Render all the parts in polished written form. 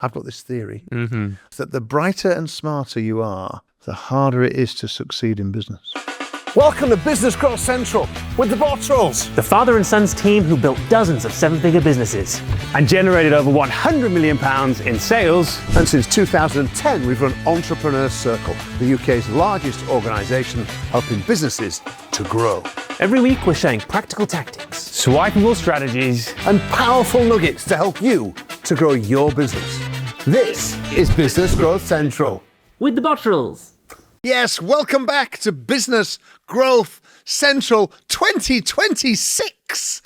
I've got this theory that the brighter and smarter you are, the harder it is to succeed in business. Welcome to Business Growth Central with the Bottrells. The father and son's team who built dozens of seven-figure businesses and generated over £100 million in sales. And since 2010, we've run Entrepreneur Circle, the UK's largest organisation helping businesses to grow. Every week we're sharing practical tactics, swipeable strategies, And powerful nuggets to help you to grow your business. This is Business Growth Central. with the Bottrells. Yes, welcome back to Business Growth Central 2026,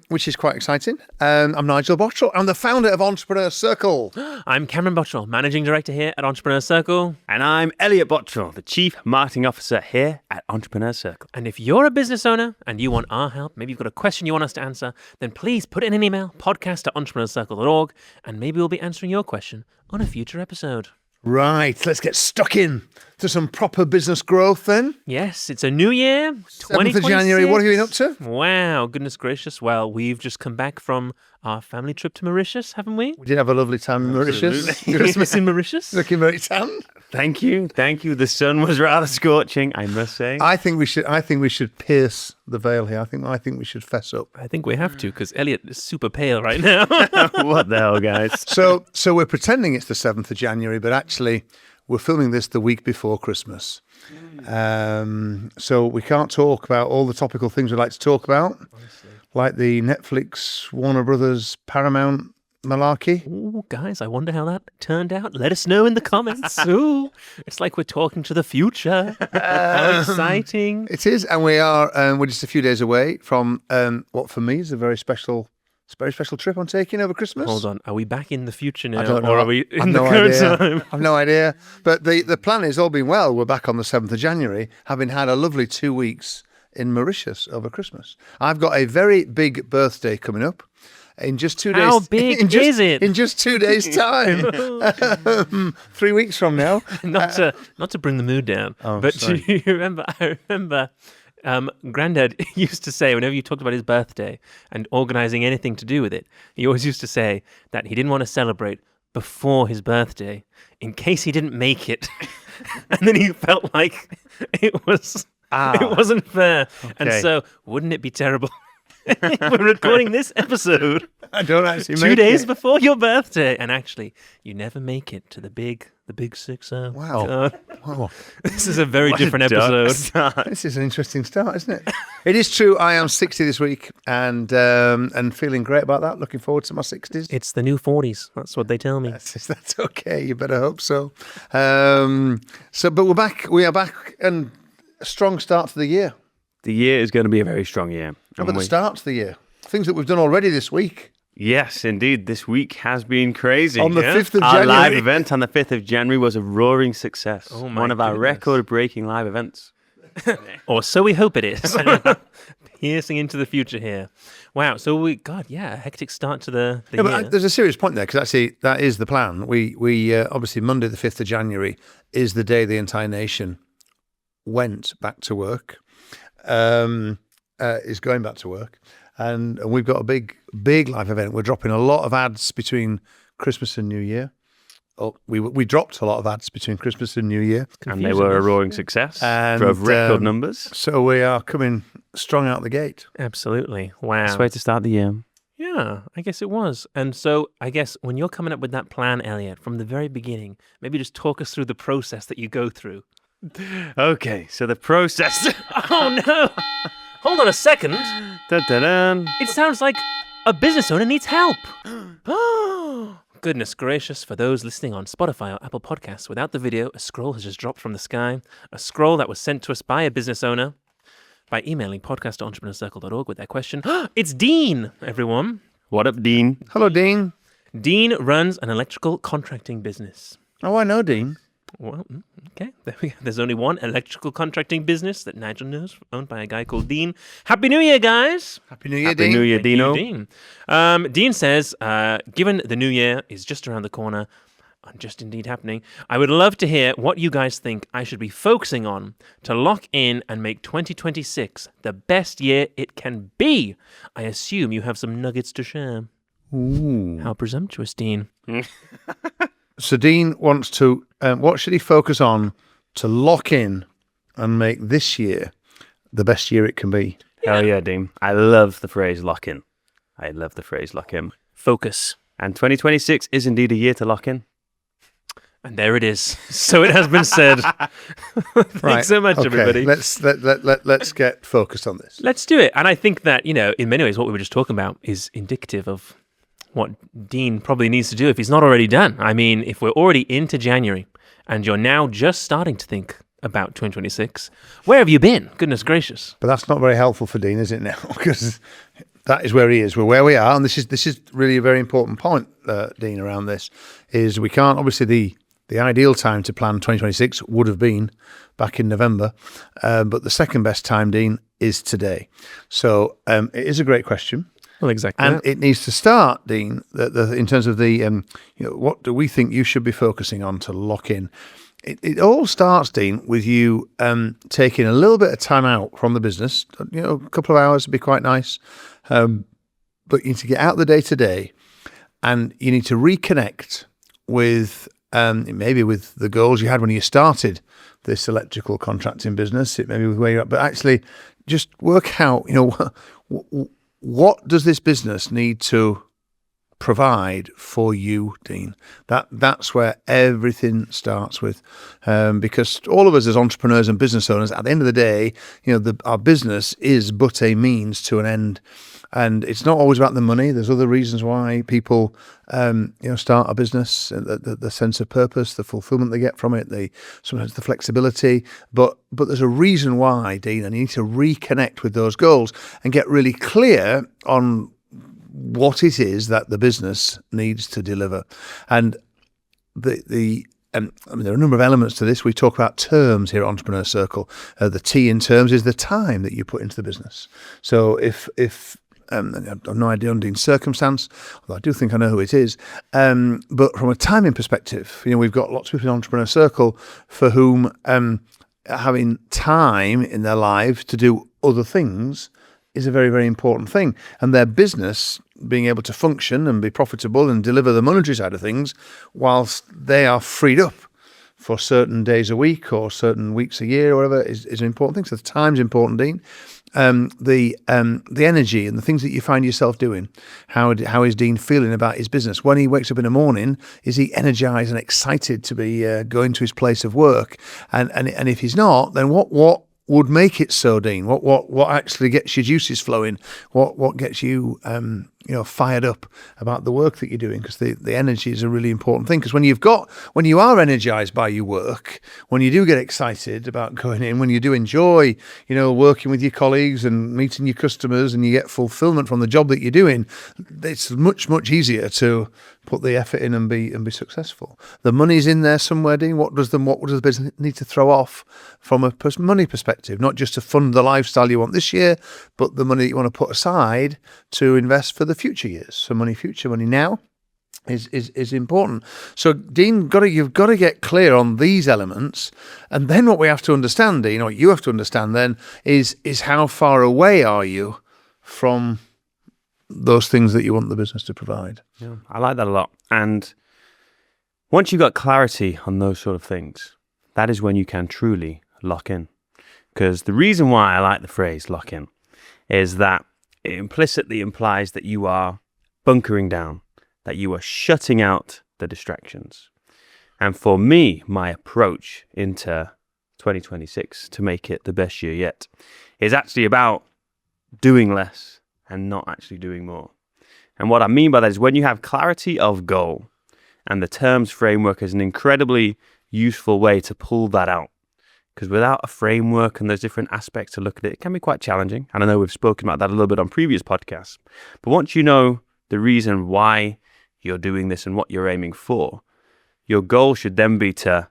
which is quite exciting. I'm Nigel Bottrell. I'm the founder of Entrepreneur Circle. I'm Cameron Bottrell, Managing Director here at Entrepreneur Circle. And I'm Elliott Bottrell, the Chief Marketing Officer here at Entrepreneur Circle. And if you're a business owner and you want our help, maybe you've got a question you want us to answer, then please put it in an email, podcast@entrepreneurcircle.org, and maybe we'll be answering your question on a future episode. Right, let's get stuck in to some proper business growth then. Yes, it's a new year, 7th of January, what have you been up to? Wow, goodness gracious. Well, we've just come back from our family trip to Mauritius, haven't we? We did have a lovely time in Mauritius. Christmas in Mauritius. Looking very tan. Thank you. The sun was rather scorching, I must say. I think we should pierce the veil here. I think we should fess up. I think we have to, because Elliott is super pale right now. What the hell, guys? So we're pretending it's the 7th of January, but actually we're filming this the week before Christmas. So we can't talk about all the topical things we'd like to talk about, like the Netflix, Warner Brothers, Paramount malarkey. Ooh, guys, I wonder how that turned out. Let us know in the comments. Ooh, it's like we're talking to the future. How exciting. It is, and we're just a few days away from what for me is a very special trip I'm taking over Christmas. Hold on, are we back in the future now? I don't know. Or are we I've in the no current idea. time? I've no idea. But the plan is, all being well, we're back on the 7th of January, having had a lovely 2 weeks in Mauritius over Christmas. I've got a very big birthday coming up. In just 2 days. How big is it? In just 2 days' time. 3 weeks from now. Not to bring the mood down, but sorry. do you remember? I remember. Granddad used to say, whenever you talked about his birthday and organising anything to do with it, he always used to say that he didn't want to celebrate before his birthday in case he didn't make it, and then he felt like it wasn't fair. And so, wouldn't it be terrible? We're recording this episode. I don't actually make 2 days it. before your birthday, and actually, you never make it to the big 6-0. Wow. God. Wow. This is a very different episode. This is an interesting start, isn't it? It is true. I am 60 this week and feeling great about that. Looking forward to my 60s. It's the new 40s. That's what they tell me. That's okay. You better hope so. But we're back. We are back, and a strong start to the year. The year is going to be a very strong year. How about the start to the year? Things that we've done already this week. Yes, indeed. This week has been crazy. On the 5th of Our January. live event on the 5th of January was a roaring success. Oh my One of our goodness. record-breaking live events. Or so we hope it is. Piercing into the future here. Wow. So a hectic start to the Yeah, year. but there's a serious point there, because actually that is the plan. We obviously Monday the 5th of January is the day the entire nation went back to work, is going back to work. And we've got a big live event. We're dropping a lot of ads between Christmas and New Year. Oh, we dropped a lot of ads between Christmas and New Year. And they were a roaring success. And, Drove record numbers. So we are coming strong out the gate. Absolutely. Wow. Best way to start the year. Yeah, I guess it was. And so I guess when you're coming up with that plan, Elliott, from the very beginning, maybe just talk us through the process that you go through. Okay, so the process. Oh, no. Hold on a second. Dun-dun-dun. It sounds like a business owner needs help. Oh, goodness gracious. For those listening on Spotify or Apple Podcasts, without the video, a scroll has just dropped from the sky. A scroll that was sent to us by a business owner by emailing podcast@entrepreneurcircle.org with their question. It's Dean, everyone. What up, Dean? Hello, Dean. Dean runs an electrical contracting business. Oh, I know Dean. Well, okay, there we go. There's only one electrical contracting business that Nigel knows, owned by a guy called Dean. Happy New Year, guys! Happy New Year, Happy Dean. New Year, Thank you, Dino. Dean. Dean says, given the new year is just around the corner, and just indeed happening, I would love to hear what you guys think I should be focusing on to lock in and make 2026 the best year it can be. I assume you have some nuggets to share. Ooh. How presumptuous, Dean. So Dean wants to, what should he focus on to lock in and make this year the best year it can be? Hell yeah, Dean. I love the phrase lock in. I love the phrase lock in. Focus. And 2026 is indeed a year to lock in. And there it is. So it has been said. Thanks so much, okay. everybody. Let's get focused on this. Let's do it. And I think that, in many ways, what we were just talking about is indicative of what Dean probably needs to do if he's not already done. I mean, if we're already into January and you're now just starting to think about 2026, where have you been? Goodness gracious. But that's not very helpful for Dean, is it now? Because that is where he is. We're where we are. And this is really a very important point, Dean, around this, is we can't, obviously the ideal time to plan 2026 would have been back in November, but the second best time, Dean, is today. So it is a great question. Well, exactly. And it needs to start, Dean, in terms of the, what do we think you should be focusing on to lock in? It all starts, Dean, with you taking a little bit of time out from the business. A couple of hours would be quite nice. But you need to get out the day-to-day and you need to reconnect with maybe with the goals you had when you started this electrical contracting business. It may be with where you're at, but actually just work out, what does this business need to provide for you, Dean? That's where everything starts with, because all of us as entrepreneurs and business owners, at the end of the day, our business is but a means to an end. And it's not always about the money. There's other reasons why people, start a business, the sense of purpose, the fulfillment they get from it, sometimes the flexibility. But there's a reason why, Dean, and you need to reconnect with those goals and get really clear on what it is that the business needs to deliver. And there are a number of elements to this. We talk about terms here at Entrepreneur Circle. The T in terms is the time that you put into the business. So if I have no idea on Dean's circumstance, although I do think I know who it is. But from a timing perspective, we've got lots of people in Entrepreneur Circle for whom having time in their lives to do other things is a very, very important thing. And their business being able to function and be profitable and deliver the monetary side of things whilst they are freed up for certain days a week or certain weeks a year or whatever is an important thing. So the time's important, Dean. The energy and the things that you find yourself doing. How is Dean feeling about his business? When he wakes up in the morning, is he energized and excited to be going to his place of work? And if he's not, then what would make it so, Dean? What actually gets your juices flowing? What gets you fired up about the work that you're doing? Because the energy is a really important thing. Because when you are energized by your work, when you do get excited about going in, when you do enjoy working with your colleagues and meeting your customers, and you get fulfillment from the job that you're doing, it's much easier to put the effort in and be successful. The money's in there somewhere, Dean. What does the business need to throw off from a money perspective? Not just to fund the lifestyle you want this year, but the money that you want to put aside to invest for the future years. So future money now is important. So Dean, you've got to get clear on these elements, and then what we have to understand, Dean, or what you have to understand then is how far away are you from those things that you want the business to provide. Yeah, I like that a lot. And once you've got clarity on those sort of things, that is when you can truly lock in. Because the reason why I like the phrase lock in is that it implicitly implies that you are bunkering down, that you are shutting out the distractions. And for me, my approach into 2026 to make it the best year yet is actually about doing less and not actually doing more. And what I mean by that is when you have clarity of goal, and the terms framework is an incredibly useful way to pull that out. Because without a framework and those different aspects to look at it, it can be quite challenging. And I know we've spoken about that a little bit on previous podcasts. But once you know the reason why you're doing this and what you're aiming for, your goal should then be to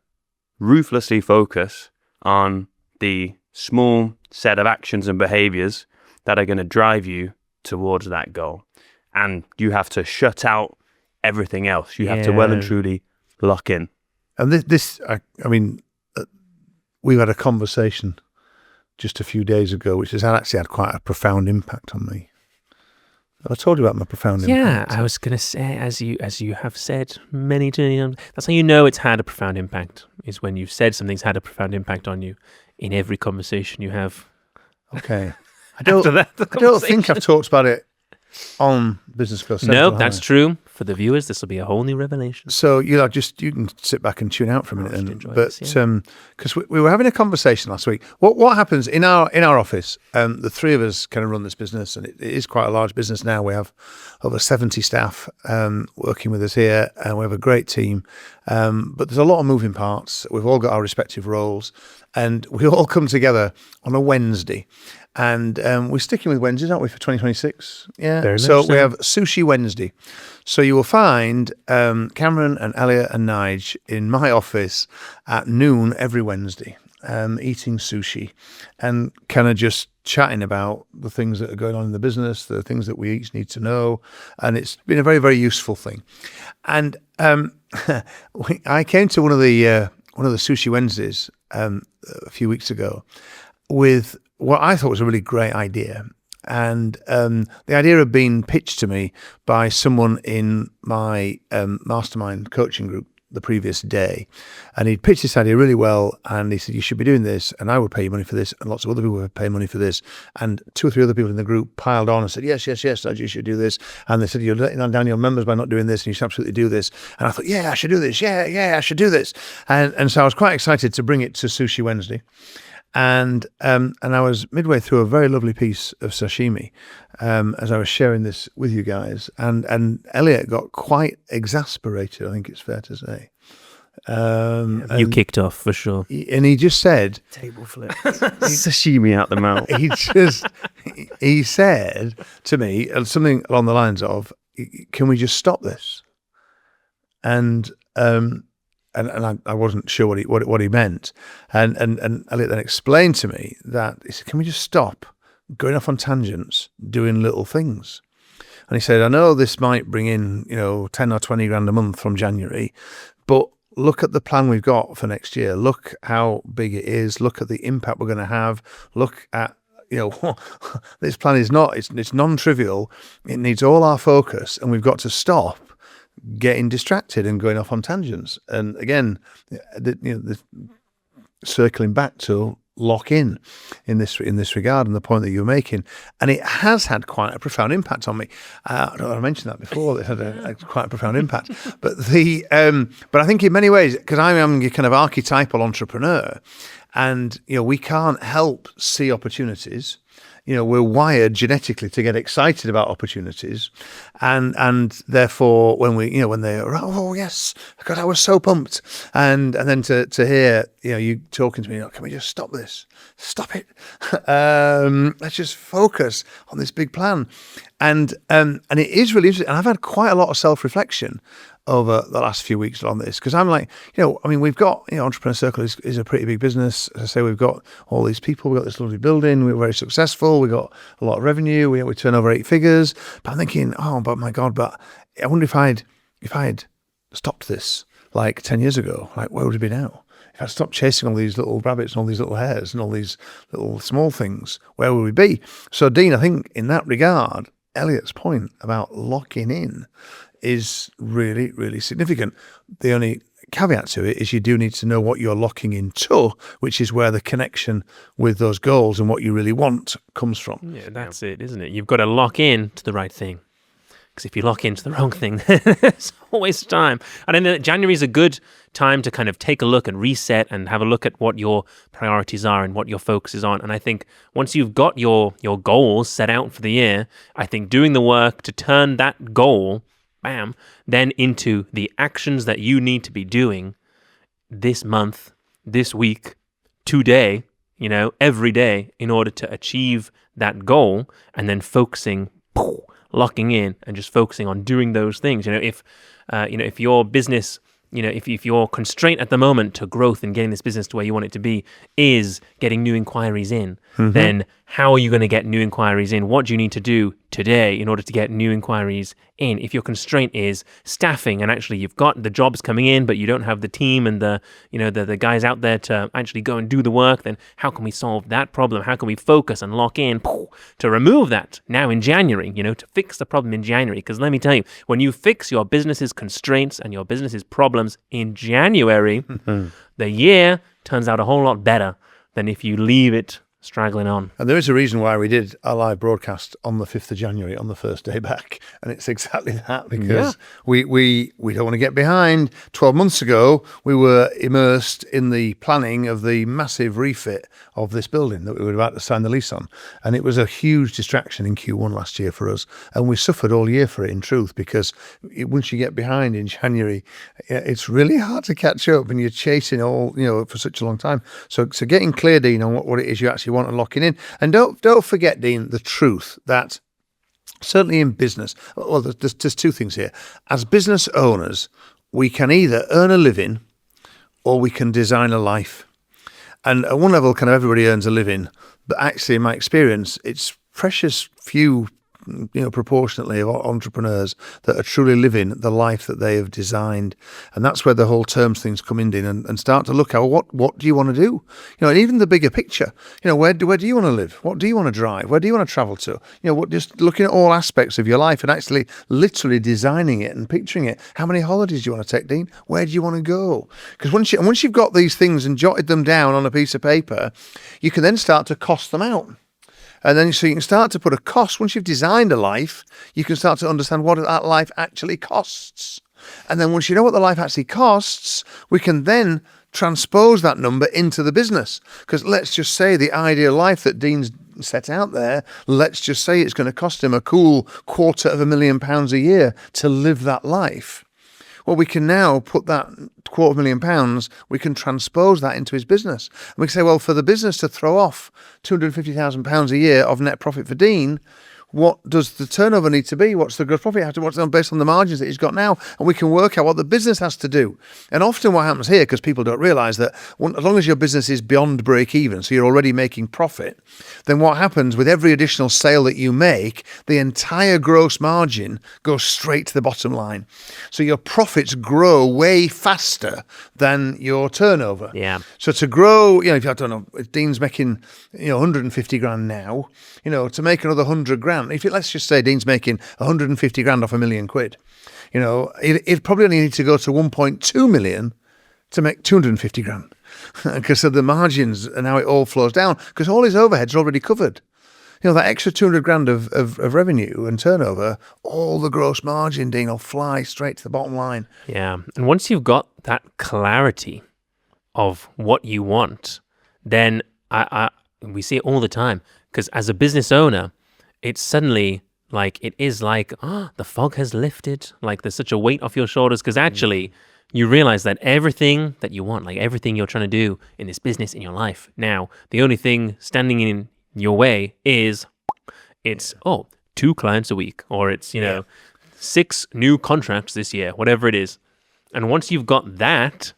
ruthlessly focus on the small set of actions and behaviors that are going to drive you towards that goal. And you have to shut out everything else. You have to well and truly lock in. And we had a conversation just a few days ago, which has actually had quite a profound impact on me. I told you about my profound Yeah, impact. I was going to say, as you have said many times, that's how you know it's had a profound impact, is when you've said something's had a profound impact on you in every conversation you have. Okay. After that, I don't think I've talked about it on Business School Central. No, that's true. For the viewers, this will be a whole new revelation. So you can sit back and tune out for a minute, just then. enjoy But this, yeah. because we were having a conversation last week, what happens in our office? The three of us kind of run this business, and it is quite a large business now. We have over 70 staff working with us here, and we have a great team. But there's a lot of moving parts. We've all got our respective roles, and we all come together on a Wednesday. And we're sticking with Wednesdays, aren't we, for 2026? Yeah. Very So much so. we have Sushi Wednesday. So you will find Cameron and Elliott and Nigel in my office at noon every Wednesday, eating sushi and kind of just chatting about the things that are going on in the business, the things that we each need to know. And it's been a very, very useful thing. And I came to one of the Sushi Wednesdays a few weeks ago with what I thought was a really great idea. And the idea had been pitched to me by someone in my mastermind coaching group the previous day. And he'd pitched this idea really well. And he said, you should be doing this. And I would pay you money for this. And lots of other people would pay money for this. And 2 or 3 other people in the group piled on and said, yes, Nigel, you should do this. And they said, you're letting down your members by not doing this. And you should absolutely do this. And I thought, yeah, I should do this. Yeah, I should do this. And so I was quite excited to bring it to Sushi Wednesday. And I was midway through a very lovely piece of sashimi as I was sharing this with you guys. And Elliott got quite exasperated, I think it's fair to say. You kicked off, for sure. And he just said... Table flip. Sashimi out the mouth. He said to me something along the lines of, can we just stop this? And I wasn't sure what he meant. And Elliott then explained to me that he said, can we just stop going off on tangents, doing little things? And he said, I know this might bring in, 10 or 20 grand a month from January, but look at the plan we've got for next year. Look how big it is. Look at the impact we're going to have. Look at, this plan is it's non-trivial. It needs all our focus, and we've got to stop getting distracted and going off on tangents. And again, circling back to lock in this regard and the point that you're making, and it has had quite a profound impact on me. I don't know if I mentioned that before. It had quite a profound impact, but but I think in many ways, because I am a kind of archetypal entrepreneur, and we can't help see opportunities. We're wired genetically to get excited about opportunities, and therefore when they are, oh yes, God, I was so pumped, and then to hear you talking to me, can we just stop this? Stop it. Let's just focus on this big plan, and it is really interesting. And I've had quite a lot of self-reflection over the last few weeks on this, because I'm like, we've got, Entrepreneur Circle is a pretty big business. As I say, we've got all these people, we've got this lovely building, we're very successful, we've got a lot of revenue, we turn over 8 figures. But I'm thinking, oh, but my God, but I wonder if I'd stopped this like 10 years ago, like where would it be now? If I stopped chasing all these little rabbits and all these little hares and all these little small things, where would we be? So Dean, I think in that regard, Elliott's point about locking in is really, really significant. The only caveat to it is you do need to know what you're locking into, which is where the connection with those goals and what you really want comes from. Yeah, that's it, isn't it? You've got to lock in to the right thing. Because if you lock into the wrong thing, it's always time. And then January is a good time to kind of take a look and reset and have a look at what your priorities are and what your focus is on. And I think once you've got your goals set out for the year, I think doing the work to turn that goal, then into the actions that you need to be doing this month, this week, today, every day in order to achieve that goal, and then focusing, locking in and just focusing on doing those things. If your business, if your constraint at the moment to growth and getting this business to where you want it to be is getting new inquiries in, then how are you going to get new inquiries in? What do you need to do today in order to get new inquiries in. If your constraint is staffing and actually you've got the jobs coming in, but you don't have the team and the guys out there to actually go and do the work, then how can we solve that problem? How can we focus and lock in to remove that now in January, to fix the problem in January? Because let me tell you, when you fix your business's constraints and your business's problems in January, the year turns out a whole lot better than if you leave it straggling on. And there is a reason why we did our live broadcast on the 5th of January, on the first day back. And it's exactly that, because we don't want to get behind. 12 months ago, we were immersed in the planning of the massive refit of this building that we were about to sign the lease on. And it was a huge distraction in Q1 last year for us. And we suffered all year for it, in truth, because once you get behind in January, it's really hard to catch up, and you're chasing all, for such a long time. So getting clear, Dean, on what it is you actually want and locking in. And don't forget, Dean, the truth that certainly in business, well, there's two things here. As business owners, we can either earn a living or we can design a life. And at one level, kind of everybody earns a living, but actually, in my experience, it's precious few, proportionately, of entrepreneurs that are truly living the life that they have designed. And that's where the whole terms things come in and start to look at, well, what do you want to do? And even the bigger picture, where do you want to live? What do you want to drive? Where do you want to travel to? Just looking at all aspects of your life and actually literally designing it and picturing it. How many holidays do you want to take, Dean? Where do you want to go? Because once you've got these things and jotted them down on a piece of paper, you can then start to cost them out. And then so you can start to put a cost. Once you've designed a life, you can start to understand what that life actually costs. And then once you know what the life actually costs, we can then transpose that number into the business. Because let's just say the ideal life that Dean's set out there, let's just say it's going to cost him a cool £250,000 a year to live that life. Well, we can now put that £250,000, we can transpose that into his business. And we can say, well, for the business to throw off £250,000 a year of net profit for Dean, what does the turnover need to be? What's the gross profit have to? What's based on the margins that he's got now? And we can work out what the business has to do. And often what happens here, because people don't realise that as long as your business is beyond break even, so you're already making profit, then what happens with every additional sale that you make, the entire gross margin goes straight to the bottom line. So your profits grow way faster than your turnover. Yeah. So to grow, if Dean's making, 150 grand now, to make another 100 grand, let's just say Dean's making 150 grand off £1 million, he'd probably only need to go to 1.2 million to make 250 grand because of the margins and how it all flows down, because all his overheads are already covered. That extra 200 grand of revenue and turnover, all the gross margin, Dean, will fly straight to the bottom line. Yeah. And once you've got that clarity of what you want, then we see it all the time. Because as a business owner, it's suddenly the fog has lifted. Like there's such a weight off your shoulders, because actually you realize that everything that you want, like everything you're trying to do in this business, in your life now, the only thing standing in your way is 2 clients a week, or it's, 6 new contracts this year, whatever it is. And once you've got that,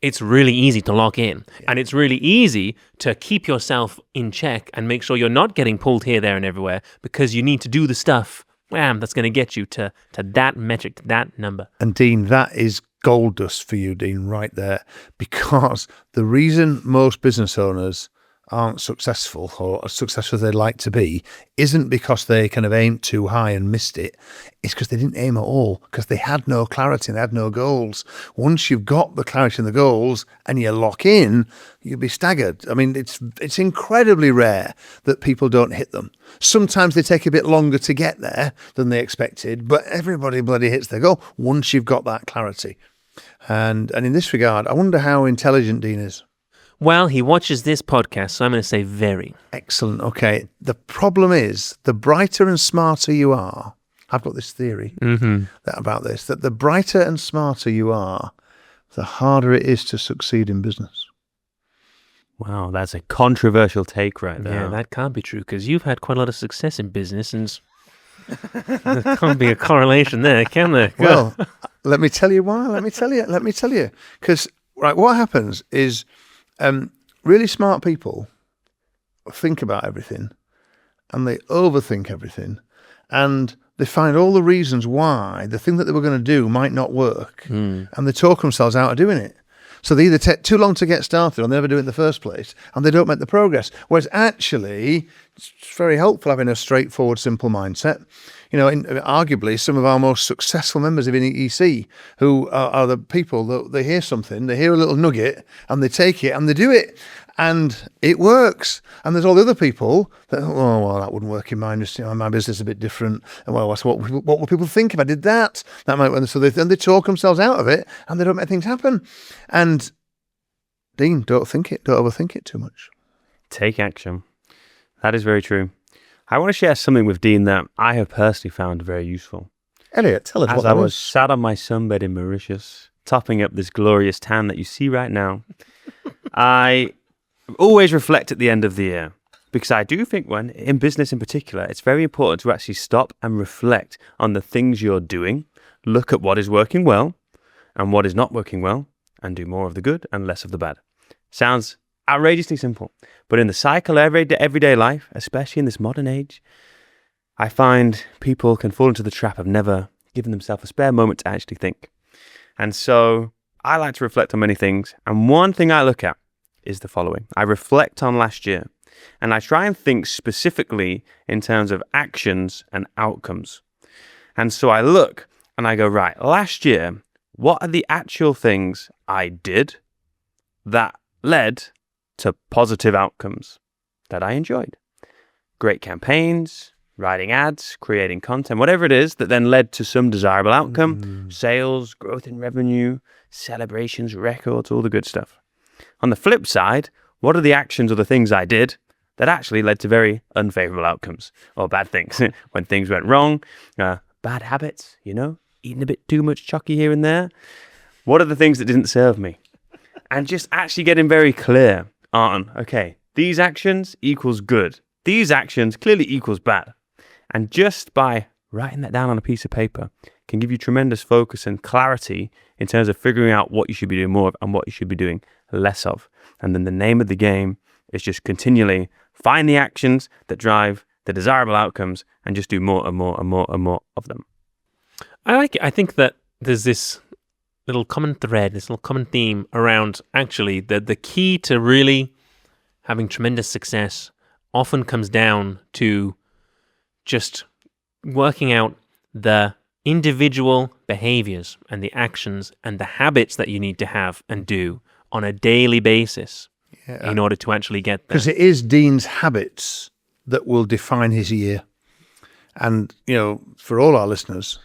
it's really easy to lock in. And it's really easy to keep yourself in check and make sure you're not getting pulled here, there, and everywhere, because you need to do the stuff that's going to get you to that metric, to that number. And Dean, that is gold dust for you, Dean, right there. Because the reason most business owners aren't successful, or as successful as they'd like to be, isn't because they kind of aimed too high and missed it. It's because they didn't aim at all, because they had no clarity and they had no goals. Once you've got the clarity and the goals and you lock in, you'll be staggered. I mean, it's incredibly rare that people don't hit them. Sometimes they take a bit longer to get there than they expected, but everybody bloody hits their goal once you've got that clarity. And in this regard, I wonder how intelligent Dean is. Well, he watches this podcast, so I'm going to say very. Excellent. Okay. The problem is, the brighter and smarter you are, I've got this theory about this, that the brighter and smarter you are, the harder it is to succeed in business. Wow, that's a controversial take right there. Yeah, that can't be true, because you've had quite a lot of success in business, and there can't be a correlation there, can there? Well, let me tell you why. Let me tell you. Because, what happens is, really smart people think about everything and they overthink everything, and they find all the reasons why the thing that they were going to do might not work, and they talk themselves out of doing it. So they either take too long to get started or they never do it in the first place, and they don't make the progress. Whereas actually, it's very helpful having a straightforward, simple mindset. Arguably, some of our most successful members of EEC, who are the people that they hear something, they hear a little nugget, and they take it and they do it. And it works. And there's all the other people that, that wouldn't work in my industry. My business is a bit different. And what will people think if I did that? That might. So they talk themselves out of it, and they don't make things happen. And Dean, don't overthink it too much. Take action. That is very true. I want to share something with Dean that I have personally found very useful. Elliott, tell us As what I that was is. sat on my sunbed in Mauritius, topping up this glorious tan that you see right now, I always reflect at the end of the year, because I do think when in business in particular, it's very important to actually stop and reflect on the things you're doing, look at what is working well and what is not working well, and do more of the good and less of the bad. Sounds outrageously simple, but in the cycle of everyday life, especially in this modern age, I find people can fall into the trap of never giving themselves a spare moment to actually think. And so I like to reflect on many things, and one thing I look at is the following. I reflect on last year, and I try and think specifically in terms of actions and outcomes. And so I look and I go, right, last year, what are the actual things I did that led to positive outcomes that I enjoyed? Great campaigns, writing ads, creating content, whatever it is that then led to some desirable outcome, sales, growth in revenue, celebrations, records, all the good stuff. On the flip side, what are the actions or the things I did that actually led to very unfavorable outcomes or bad things? When things went wrong, bad habits, eating a bit too much chocky here and there. What are the things that didn't serve me? And just actually getting very clear on, okay, these actions equals good. These actions clearly equals bad. And just by writing that down on a piece of paper can give you tremendous focus and clarity in terms of figuring out what you should be doing more of and what you should be doing less of. And then the name of the game is just continually find the actions that drive the desirable outcomes and just do more and more and more and more of them. I like it. I think that there's this little common thread, this little common theme around actually the key to really having tremendous success often comes down to just working out the individual behaviors and the actions and the habits that you need to have and do on a daily basis in order to actually get there. Because it is Dean's habits that will define his year. And, for all our listeners,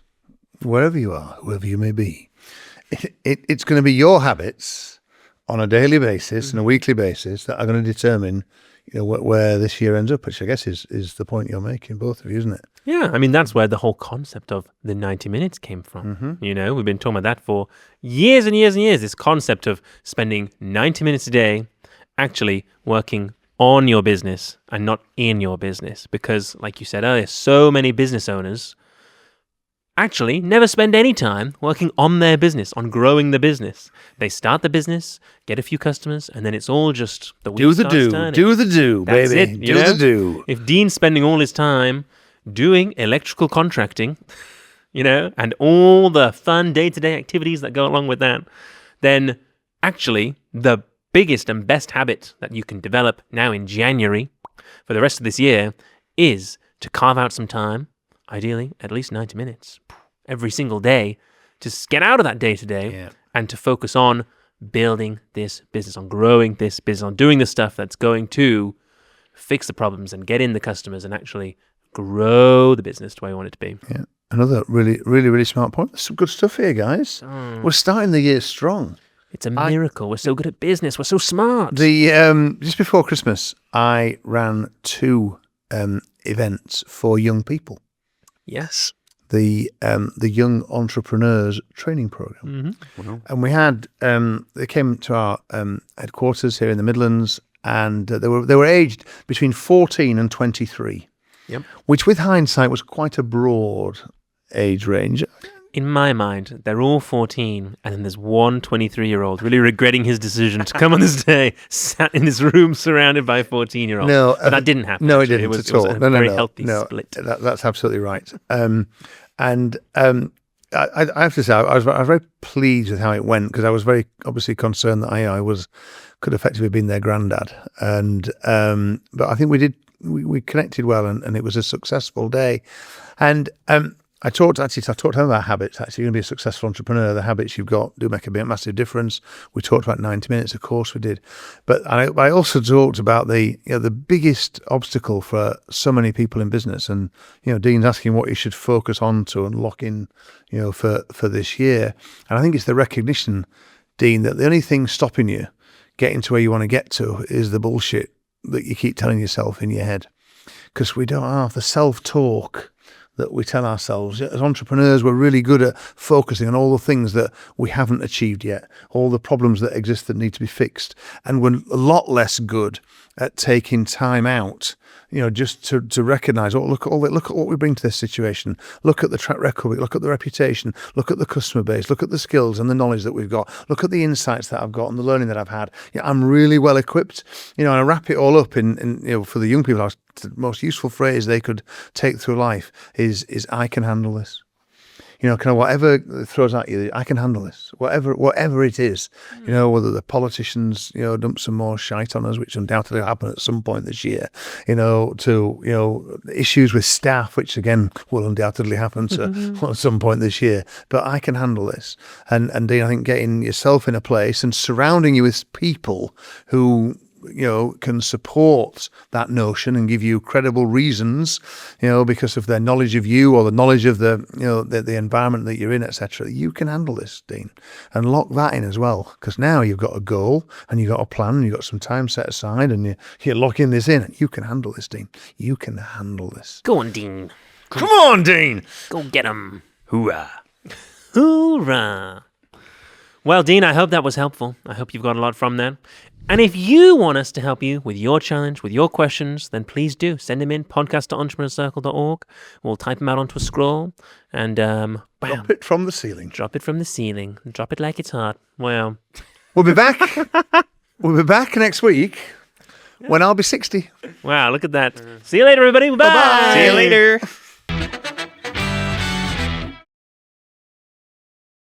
wherever you are, whoever you may be, it's going to be your habits on a daily basis and a weekly basis that are going to determine where this year ends up, which I guess is the point you're making, both of you, isn't it? Yeah, I mean, that's where the whole concept of the 90 minutes came from. We've been talking about that for years and years and years, this concept of spending 90 minutes a day actually working on your business and not in your business. Because, like you said earlier, so many business owners actually never spend any time working on their business, on growing the business. They start the business, get a few customers, and then it's all just the wheel starts turning. Do the do, That's baby. it, Do the do. If Dean's spending all his time doing electrical contracting, and all the fun day-to-day activities that go along with that, then actually the biggest and best habit that you can develop now in January for the rest of this year is to carve out some time, ideally at least 90 minutes every single day, to get out of that day-to-day and to focus on building this business, on growing this business, on doing the stuff that's going to fix the problems and get in the customers and actually grow the business to where you want it to be. Yeah. Another really, really, really smart point. There's some good stuff here, guys. We're starting the year strong. It's a miracle. We're so good at business. We're so smart. Just before Christmas, I ran 2 events for young people. Yes. The Young Entrepreneurs Training Program. Wow. And we had, they came to our headquarters here in the Midlands, and they were aged between 14 and 23. Yep. Which with hindsight was quite a broad age range. in my mind, they're all 14, and then there's one 23-year-old really regretting his decision to come on this day, sat in his room surrounded by 14-year-olds. No, but that didn't happen. No, actually. it didn't It at was all. a No, very healthy no. split. That's absolutely right. I have to say, I was very pleased with how it went, because I was very obviously concerned that I could effectively have been their granddad, and but I think we connected well, and it was a successful day, and I talked to him about habits. Actually, you're going to be a successful entrepreneur. The habits you've got do make a massive difference. We talked about 90 minutes, of course we did, but I also talked about the biggest obstacle for so many people in business. And Dean's asking what you should focus on to and lock in, for this year. And I think it's the recognition, Dean, that the only thing stopping you getting to where you want to get to is the bullshit that you keep telling yourself in your head, because we don't have the self-talk that we tell ourselves. As entrepreneurs, we're really good at focusing on all the things that we haven't achieved yet, all the problems that exist that need to be fixed. And we're a lot less good at taking time out, just to recognise, look at what we bring to this situation. Look at the track record, look at the reputation, look at the customer base, look at the skills and the knowledge that we've got, look at the insights that I've got and the learning that I've had. I'm really well equipped. And I wrap it all up in for the young people, the most useful phrase they could take through life is I can handle this. Kind of whatever throws at you, I can handle this. Whatever it is, whether the politicians, dump some more shite on us, which undoubtedly will happen at some point this year, to issues with staff, which again will undoubtedly happen at some point this year. But I can handle this. And Dean, I think getting yourself in a place and surrounding you with people who can support that notion and give you credible reasons, because of their knowledge of you or the knowledge of the environment that you're in, etc. You can handle this, Dean, and lock that in as well, because now you've got a goal and you've got a plan and you've got some time set aside and you're locking this in. You can handle this, Dean. You can handle this. Go on, Dean. Come on, Dean. Go get him. Hoorah. Hoorah. Well, Dean, I hope that was helpful. I hope you've got a lot from that. And if you want us to help you with your challenge, with your questions, then please do. Send them in, podcast@entrepreneurcircle.org. We'll type them out onto a scroll and Drop it from the ceiling. Drop it from the ceiling. Drop it like it's hot. Well, We'll be back. We'll be back next week when I'll be 60. wow, look at that. See you later, everybody. Bye-bye. Bye-bye. See you later.